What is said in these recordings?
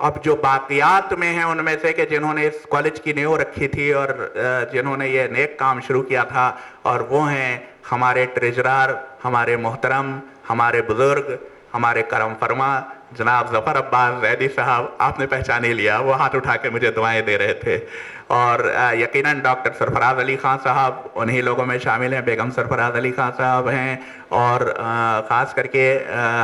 اب جو باقیات میں ہیں ان میں سے کہ جنہوں نے اس کالج کی نیو رکھی تھی اور جنہوں نے یہ نیک کام شروع کیا تھا، اور وہ ہیں ہمارے ٹریجرر، ہمارے محترم، ہمارے بزرگ، ہمارے کرم فرما جناب ظفر عباس زیدی صاحب. آپ نے پہچان ہی لیا، وہ ہاتھ اٹھا کے مجھے دعائیں دے رہے تھے. اور یقیناً ڈاکٹر سرفراز علی خان صاحب انہی لوگوں میں شامل ہیں. بیگم سرفراز علی خان صاحب ہیں. اور خاص کر کے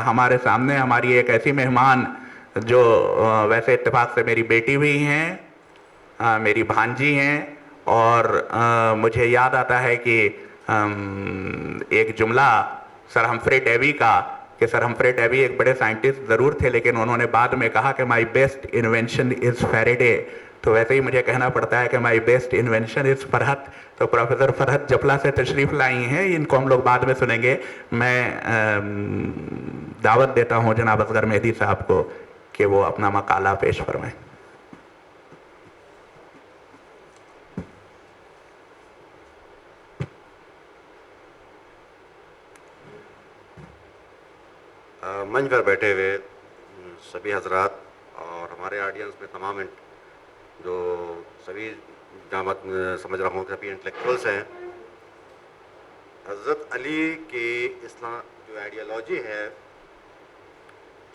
ہمارے سامنے ہماری ایک ایسی مہمان جو ویسے اتفاق سے میری بیٹی بھی ہیں، میری بھانجی ہیں. اور مجھے یاد آتا ہے کہ ایک جملہ سر ہمفرے ڈیوی کا، کہ سر ہمفرے ڈیوی ایک بڑے سائنٹسٹ ضرور تھے لیکن انہوں نے بعد میں کہا کہ مائی بیسٹ انوینشن از فیریڈے. تو ویسے ہی مجھے کہنا پڑتا ہے کہ مائی بیسٹ انوینشن از فرحت. تو پروفیسر فرحت جپلا سے تشریف لائی ہیں، ان کو ہم لوگ بعد میں سنیں گے. میں دعوت دیتا ہوں جناب اصغر مہدی صاحب کو کہ وہ اپنا مقالہ پیش فرمائیں. منچ پر بیٹھے ہوئے سبھی حضرات اور ہمارے آڈینس میں تمام جو سبھی جامعت سمجھ رہا ہوں کہ سبھی انٹلیکچوئلس ہیں، حضرت علی کی اسلام جو آئیڈیالوجی ہے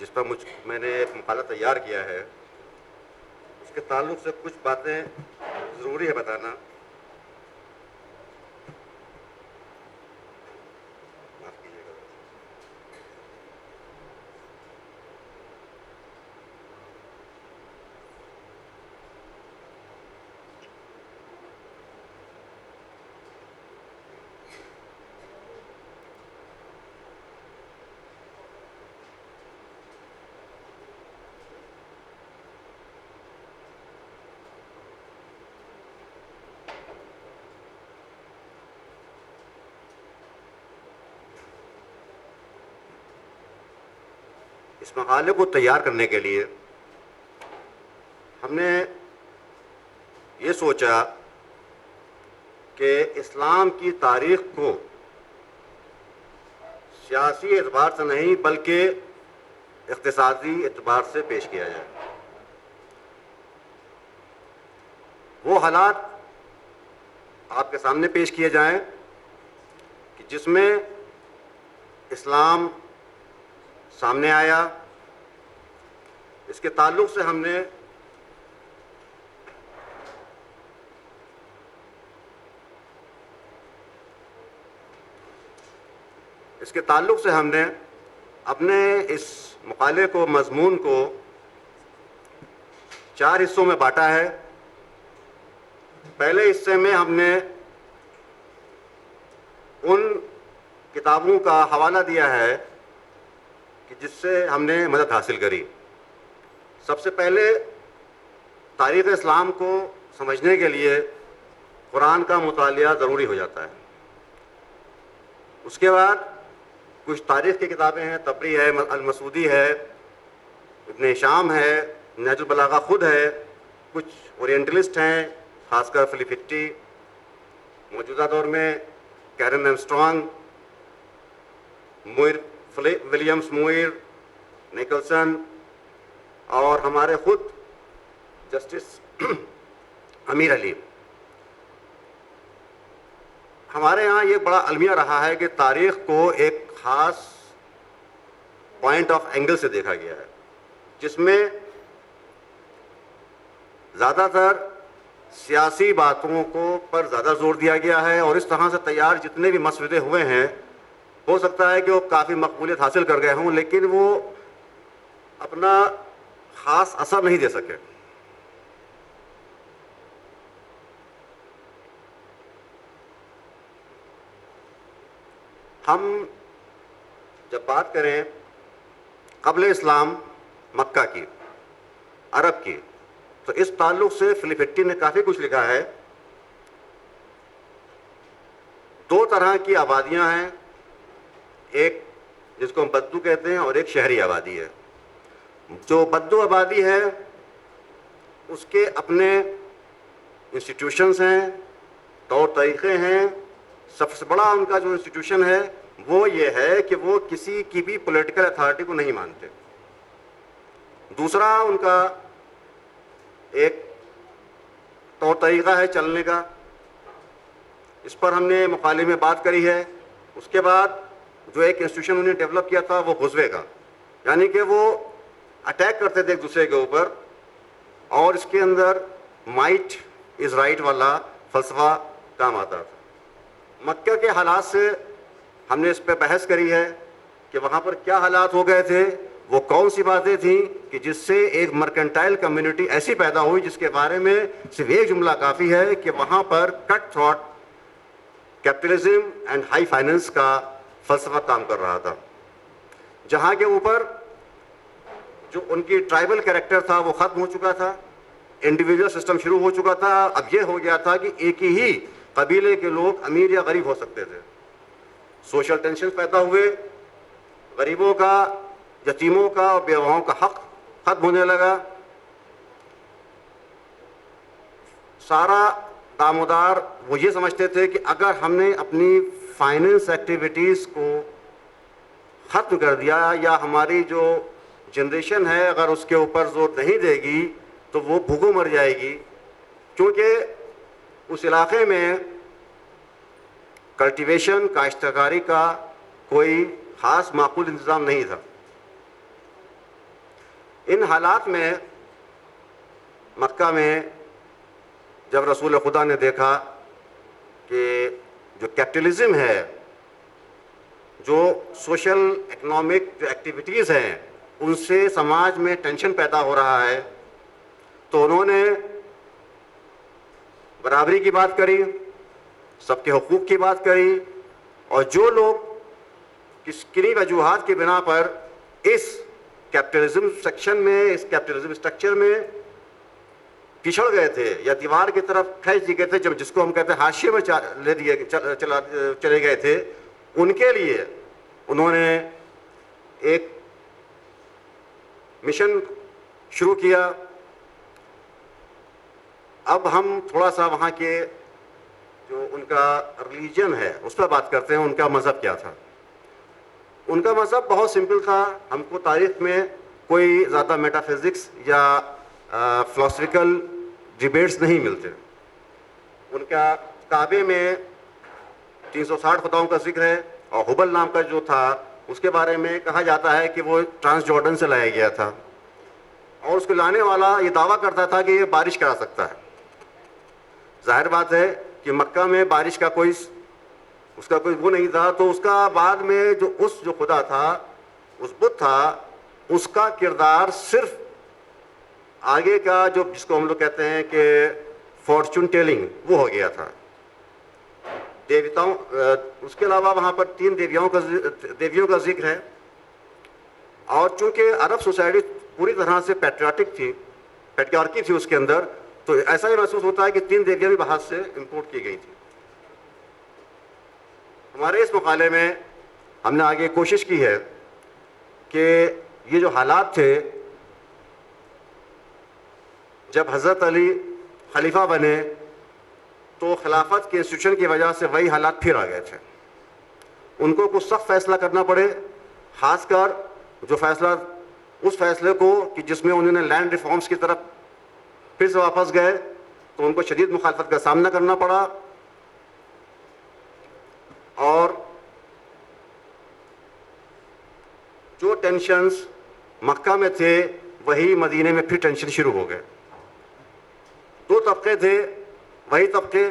جس پر میں نے ایک مقالہ تیار کیا ہے، اس کے تعلق سے کچھ باتیں ضروری ہے بتانا. اس مقالے کو تیار کرنے کے لیے ہم نے یہ سوچا کہ اسلام کی تاریخ کو سیاسی اعتبار سے نہیں بلکہ اقتصادی اعتبار سے پیش کیا جائے. وہ حالات آپ کے سامنے پیش کیے جائیں کہ جس میں اسلام سامنے آیا. اس کے تعلق سے ہم نے اپنے اس مقالے کو، مضمون کو 4 حصوں میں بانٹا ہے. پہلے حصے میں ہم نے ان کتابوں کا حوالہ دیا ہے کہ جس سے ہم نے مدد حاصل کری. سب سے پہلے تاریخ اسلام کو سمجھنے کے لیے قرآن کا مطالعہ ضروری ہو جاتا ہے. اس کے بعد کچھ تاریخ کی کتابیں ہیں، طبری ہے، المسعودی ہے، ابن ہشام ہے، نہج البلاغہ خود ہے. کچھ اورینٹلسٹ ہیں، خاص کر فلیفٹی، موجودہ دور میں کیرن ایمسٹرانگ، ولیمس موئر، نیکلسن، اور ہمارے خود جسٹس امیر علی. ہمارے ہاں یہ بڑا المیہ رہا ہے کہ تاریخ کو ایک خاص پوائنٹ آف اینگل سے دیکھا گیا ہے، جس میں زیادہ تر سیاسی باتوں پر زیادہ زور دیا گیا ہے. اور اس طرح سے تیار جتنے بھی مسودے ہوئے ہیں، ہو سکتا ہے کہ وہ کافی مقبولیت حاصل کر گئے ہوں لیکن وہ اپنا خاص اثر نہیں دے سکے. ہم جب بات کریں قبل اسلام مکہ کی، عرب کی، تو اس تعلق سے فلیفٹی نے کافی کچھ لکھا ہے. 2 طرح کی آبادیاں ہیں، ایک جس کو ہم بدو کہتے ہیں اور ایک شہری آبادی ہے. جو بدو آبادی ہے اس کے اپنے انسٹیٹیوشنز ہیں، طور طریقے ہیں. سب سے بڑا ان کا جو انسٹیٹیوشن ہے وہ یہ ہے کہ وہ کسی کی بھی پولیٹیکل اتھارٹی کو نہیں مانتے. دوسرا ان کا ایک طور طریقہ ہے چلنے کا. اس پر ہم نے مقالے میں بات کری ہے. اس کے بعد جو ایک انسٹیٹیوشن انہوں نے ڈیولپ کیا تھا وہ غزوے کا، یعنی کہ وہ اٹیک کرتے تھے ایک دوسرے کے اوپر، اور اس کے اندر مائٹ از رائٹ والا فلسفہ کام آتا تھا. مکہ کے حالات سے ہم نے اس پہ بحث کری ہے کہ وہاں پر کیا حالات ہو گئے تھے، وہ کون سی باتیں تھیں کہ جس سے ایک مرکنٹائل کمیونٹی ایسی پیدا ہوئی جس کے بارے میں صرف ایک جملہ کافی ہے کہ وہاں پر کٹ throat capitalism and high finance کا فلسفہ کام کر رہا تھا، جہاں کے اوپر جو ان کی ٹرائبل کریکٹر تھا وہ ختم ہو چکا تھا، انڈیویجول سسٹم شروع ہو چکا تھا. اب یہ ہو گیا تھا کہ ایک ہی قبیلے کے لوگ امیر یا غریب ہو سکتے تھے. سوشل ٹینشن پیدا ہوئے، غریبوں کا، یتیموں کا اور بیواؤں کا حق ختم ہونے لگا. سارا دامودار وہ یہ سمجھتے تھے کہ اگر ہم نے اپنی فائننس ایکٹیویٹیز کو ختم کر دیا یا ہماری جو جنریشن ہے اگر اس کے اوپر زور نہیں دے گی تو وہ بھوکوں مر جائے گی، کیونکہ اس علاقے میں کلٹیویشن کاشتکاری کا کوئی خاص معقول انتظام نہیں تھا. ان حالات میں مکہ میں جب رسول خدا نے دیکھا کہ جو کیپٹلزم ہے، جو سوشل اکنامک جو ایکٹیویٹیز ہیں ان سے سماج میں ٹینشن پیدا ہو رہا ہے، تو انہوں نے برابری کی بات کری، سب کے حقوق کی بات کری، اور جو لوگ کنی وجوہات کی بنا پر اس کیپٹلزم سیکشن میں، اس کیپٹلزم اسٹرکچر میں پچھڑ گئے تھے یا دیوار کی طرف کھینچ دیے گئے تھے، جس کو ہم کہتے ہیں حاشیے میں لے دیے چلے گئے تھے، ان کے لیے انہوں نے ایک مشن شروع کیا. اب ہم تھوڑا سا وہاں کے جو ان کا ریلیجن ہے اس پر بات کرتے ہیں. ان کا مذہب کیا تھا؟ ان کا مذہب بہت سمپل تھا. ہم کو تاریخ میں کوئی زیادہ میٹا فزکس یا فلاسفیکل ڈیبیٹس نہیں ملتے. ان کا کعبے میں 360 خداؤں کا ذکر ہے، اور حبل نام کا جو تھا اس کے بارے میں کہا جاتا ہے کہ وہ ٹرانس جارڈن سے لایا گیا تھا، اور اس کو لانے والا یہ دعویٰ کرتا تھا کہ یہ بارش کرا سکتا ہے. ظاہر بات ہے کہ مکہ میں بارش کا کوئی اس کا کوئی وہ نہیں تھا، تو اس کا بعد میں جو خدا تھا، اس بت تھا، اس کا کردار صرف آگے کا جو جس کو ہم لوگ کہتے ہیں کہ فارچون ٹیلنگ وہ ہو گیا تھا. دیوتاؤں اس کے علاوہ وہاں پر 3 دیویوں کا ذکر ہے، اور چونکہ عرب سوسائٹی پوری طرح سے پیٹریارکی تھی اس کے اندر، تو ایسا ہی محسوس ہوتا ہے کہ 3 دیویاں بھی باہر سے امپورٹ کی گئی تھی. ہمارے اس مقالے میں ہم نے آگے کوشش کی ہے کہ یہ جو حالات تھے جب حضرت علی خلیفہ بنے تو خلافت کے انسٹیٹیوشن کی وجہ سے وہی حالات پھر آ گئے تھے. ان کو کچھ سخت فیصلہ کرنا پڑے، خاص کر جو فیصلہ اس فیصلے کو کہ جس میں انہوں نے لینڈ ریفارمز کی طرف پھر سے واپس گئے، تو ان کو شدید مخالفت کا سامنا کرنا پڑا. اور جو ٹینشنز مکہ میں تھے وہی مدینے میں پھر ٹینشن شروع ہو گئے. 2 طبقے تھے، وہی طبقے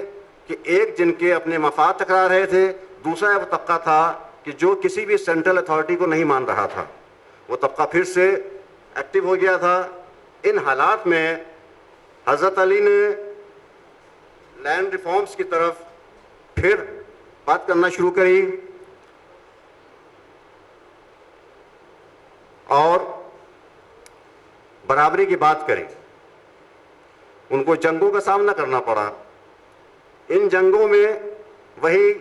کہ ایک جن کے اپنے مفاد ٹکرا رہے تھے، دوسرا وہ طبقہ تھا کہ جو کسی بھی سینٹرل اتھارٹی کو نہیں مان رہا تھا. وہ طبقہ پھر سے ایکٹیو ہو گیا تھا. ان حالات میں حضرت علی نے لینڈ ریفارمز کی طرف پھر بات کرنا شروع کری، اور برابری کی بات کری. ان کو جنگوں کا سامنا کرنا پڑا. ان جنگوں میں وہی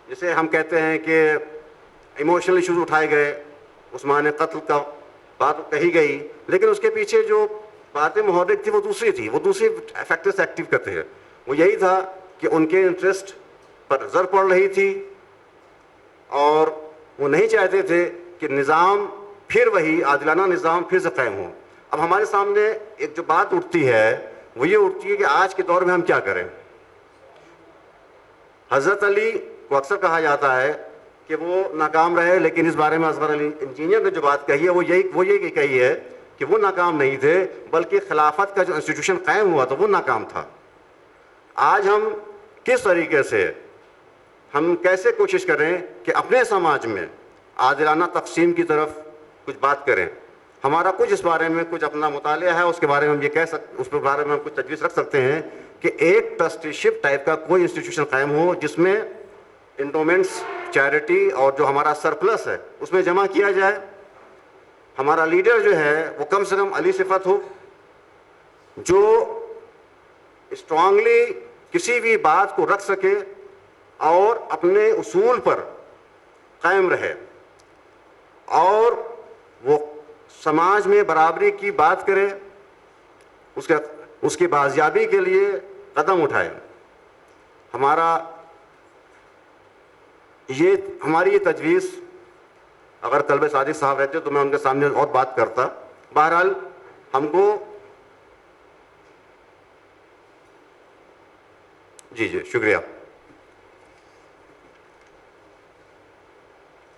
جسے ہم کہتے ہیں کہ ایموشنل ایشوز اٹھائے گئے، عثمان قتل کا بات کہی گئی، لیکن اس کے پیچھے جو باتیں محرک تھی وہ دوسری تھی، وہ دوسری فیکٹرز ایکٹیو کرتے ہیں. وہ یہی تھا کہ ان کے انٹرسٹ پر زر پڑ رہی تھی، اور وہ نہیں چاہتے تھے کہ نظام پھر وہی عادلانہ نظام پھر سے قائم ہو. اب ہمارے سامنے ایک جو بات اٹھتی ہے وہ یہ اٹھتی ہے کہ آج کے دور میں ہم کیا کریں. حضرت علی کو اکثر کہا جاتا ہے کہ وہ ناکام رہے, لیکن اس بارے میں اصغر علی انجینئر نے جو بات کہی ہے وہ یہ کہی ہے کہ وہ ناکام نہیں تھے, بلکہ خلافت کا جو انسٹیٹیوشن قائم ہوا تھا وہ ناکام تھا. آج ہم کس طریقے سے, ہم کیسے کوشش کریں کہ اپنے سماج میں عادلانہ تقسیم کی طرف کچھ بات کریں. ہمارا کچھ اس بارے میں کچھ اپنا مطالعہ ہے, اس کے بارے میں ہم یہ کہہ سکتے, اس کے بارے میں ہم کچھ تجویز رکھ سکتے ہیں کہ ایک ٹرسٹیشپ ٹائپ کا کوئی انسٹیٹیوشن قائم ہو جس میں انڈومنٹس, چیریٹی اور جو ہمارا سرپلس ہے اس میں جمع کیا جائے. ہمارا لیڈر جو ہے وہ کم سے کم علی صفت ہو, جو اسٹرانگلی کسی بھی بات کو رکھ سکے اور اپنے اصول پر قائم رہے, اور وہ سماج میں برابری کی بات کرے, اس کی بازیابی کے لیے قدم اٹھائے. ہماری یہ تجویز, اگر طلبہ صادق صاحب رہتے تو میں ان کے سامنے اور بات کرتا. بہرحال ہم کو جی شکریہ.